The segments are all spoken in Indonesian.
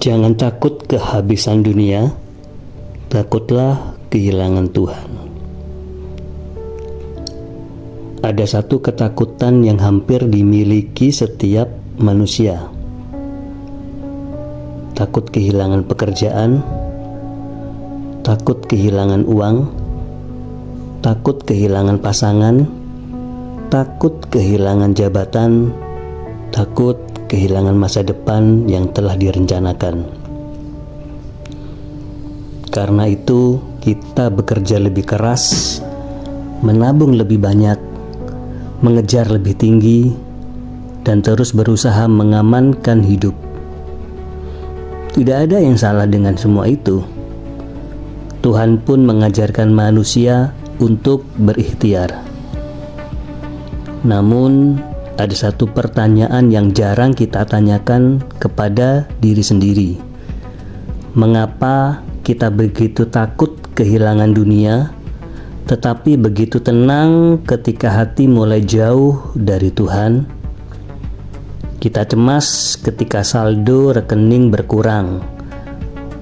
Jangan takut kehabisan dunia, takutlah kehilangan Tuhan. Ada satu ketakutan yang hampir dimiliki setiap manusia. Takut kehilangan pekerjaan, takut kehilangan uang, takut kehilangan pasangan, takut kehilangan jabatan, takut kehilangan masa depan yang telah direncanakan. Karena itu, kita bekerja lebih keras, menabung lebih banyak, mengejar lebih tinggi, dan terus berusaha mengamankan hidup. Tidak ada yang salah dengan semua itu. Tuhan pun mengajarkan manusia untuk berikhtiar. Namun, ada satu pertanyaan yang jarang kita tanyakan kepada diri sendiri. Mengapa kita begitu takut kehilangan dunia, tetapi begitu tenang ketika hati mulai jauh dari Tuhan? Kita cemas ketika saldo rekening berkurang,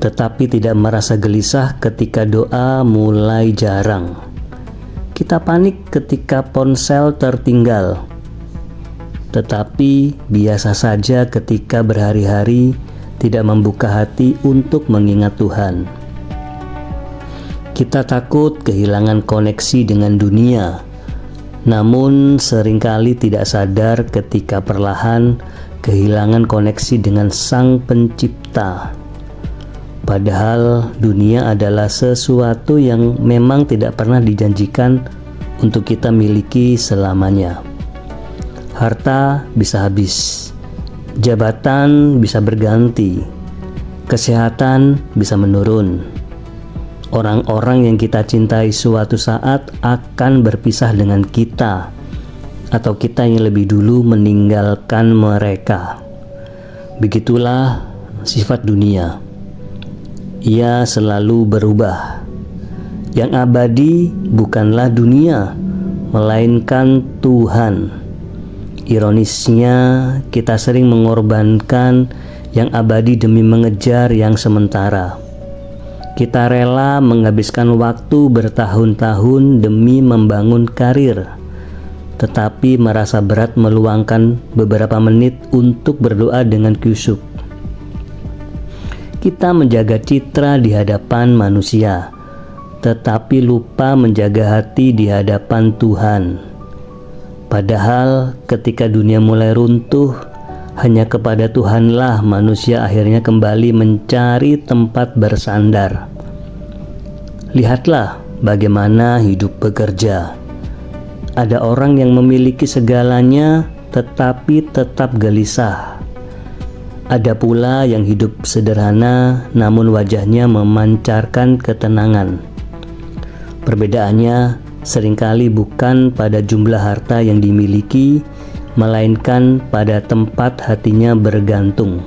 tetapi tidak merasa gelisah ketika doa mulai jarang. Kita panik ketika ponsel tertinggal, tetapi biasa saja ketika berhari-hari tidak membuka hati untuk mengingat Tuhan. Kita takut kehilangan koneksi dengan dunia, namun seringkali tidak sadar ketika perlahan kehilangan koneksi dengan Sang Pencipta. Padahal dunia adalah sesuatu yang memang tidak pernah dijanjikan untuk kita miliki selamanya. Harta bisa habis, jabatan bisa berganti, kesehatan bisa menurun. Orang-orang yang kita cintai suatu saat akan berpisah dengan kita, atau kita yang lebih dulu meninggalkan mereka. Begitulah sifat dunia. Ia selalu berubah. Yang abadi bukanlah dunia, melainkan Tuhan. Ironisnya, kita sering mengorbankan yang abadi demi mengejar yang sementara. Kita rela menghabiskan waktu bertahun-tahun demi membangun karir, tetapi merasa berat meluangkan beberapa menit untuk berdoa dengan khusyuk. Kita menjaga citra di hadapan manusia, tetapi lupa menjaga hati di hadapan Tuhan. Padahal ketika dunia mulai runtuh, hanya kepada Tuhanlah manusia akhirnya kembali mencari tempat bersandar. Lihatlah bagaimana hidup bekerja. Ada orang yang memiliki segalanya tetapi tetap gelisah. Ada pula yang hidup sederhana namun wajahnya memancarkan ketenangan. Perbedaannya seringkali bukan pada jumlah harta yang dimiliki, melainkan pada tempat hatinya bergantung.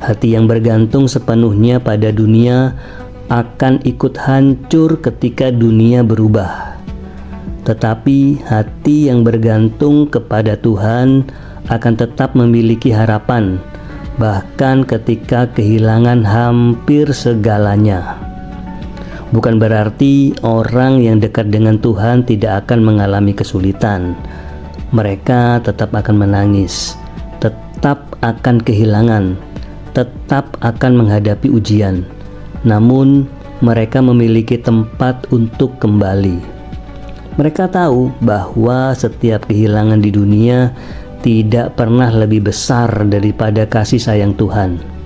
Hati yang bergantung sepenuhnya pada dunia akan ikut hancur ketika dunia berubah. Tetapi hati yang bergantung kepada Tuhan akan tetap memiliki harapan, bahkan ketika kehilangan hampir segalanya. Bukan berarti orang yang dekat dengan Tuhan tidak akan mengalami kesulitan. Mereka tetap akan menangis, tetap akan kehilangan, tetap akan menghadapi ujian. Namun, mereka memiliki tempat untuk kembali. Mereka tahu bahwa setiap kehilangan di dunia tidak pernah lebih besar daripada kasih sayang Tuhan.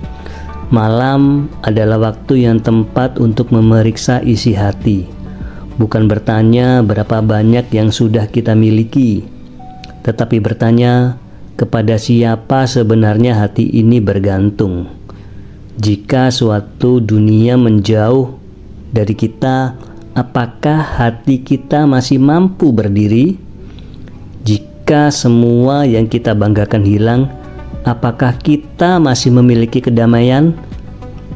Malam adalah waktu yang tepat untuk memeriksa isi hati, bukan bertanya berapa banyak yang sudah kita miliki, tetapi bertanya kepada siapa sebenarnya hati ini bergantung. Jika suatu dunia menjauh dari kita, apakah hati kita masih mampu berdiri? Jika semua yang kita banggakan hilang, apakah kita masih memiliki kedamaian?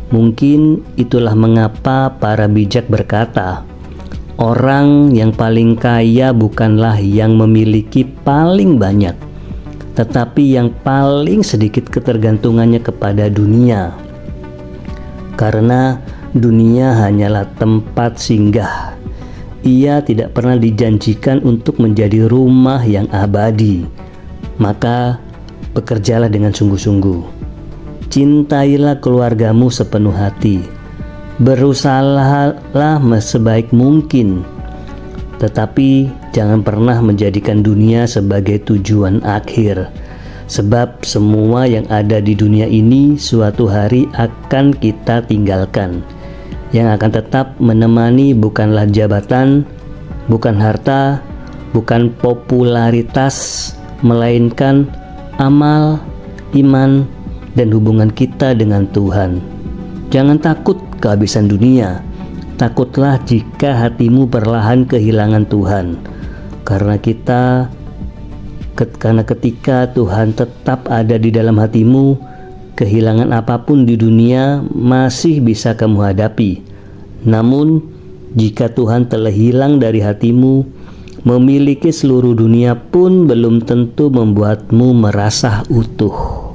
Mungkin itulah mengapa para bijak berkata, orang yang paling kaya bukanlah yang memiliki paling banyak, tetapi yang paling sedikit ketergantungannya kepada dunia. Karena dunia hanyalah tempat singgah. Ia tidak pernah dijanjikan untuk menjadi rumah yang abadi. Maka bekerjalah dengan sungguh-sungguh. Cintailah keluargamu sepenuh hati. Berusahalah sebaik mungkin. Tetapi jangan pernah menjadikan dunia sebagai tujuan akhir. Sebab semua yang ada di dunia ini suatu hari akan kita tinggalkan. Yang akan tetap menemani bukanlah jabatan, bukan harta, bukan popularitas, melainkan amal, iman, dan hubungan kita dengan Tuhan. Jangan takut kehabisan dunia. Takutlah jika hatimu perlahan kehilangan Tuhan. Karena ketika Tuhan tetap ada di dalam hatimu, kehilangan apapun di dunia masih bisa kamu hadapi. Namun, jika Tuhan telah hilang dari hatimu, memiliki seluruh dunia pun belum tentu membuatmu merasa utuh.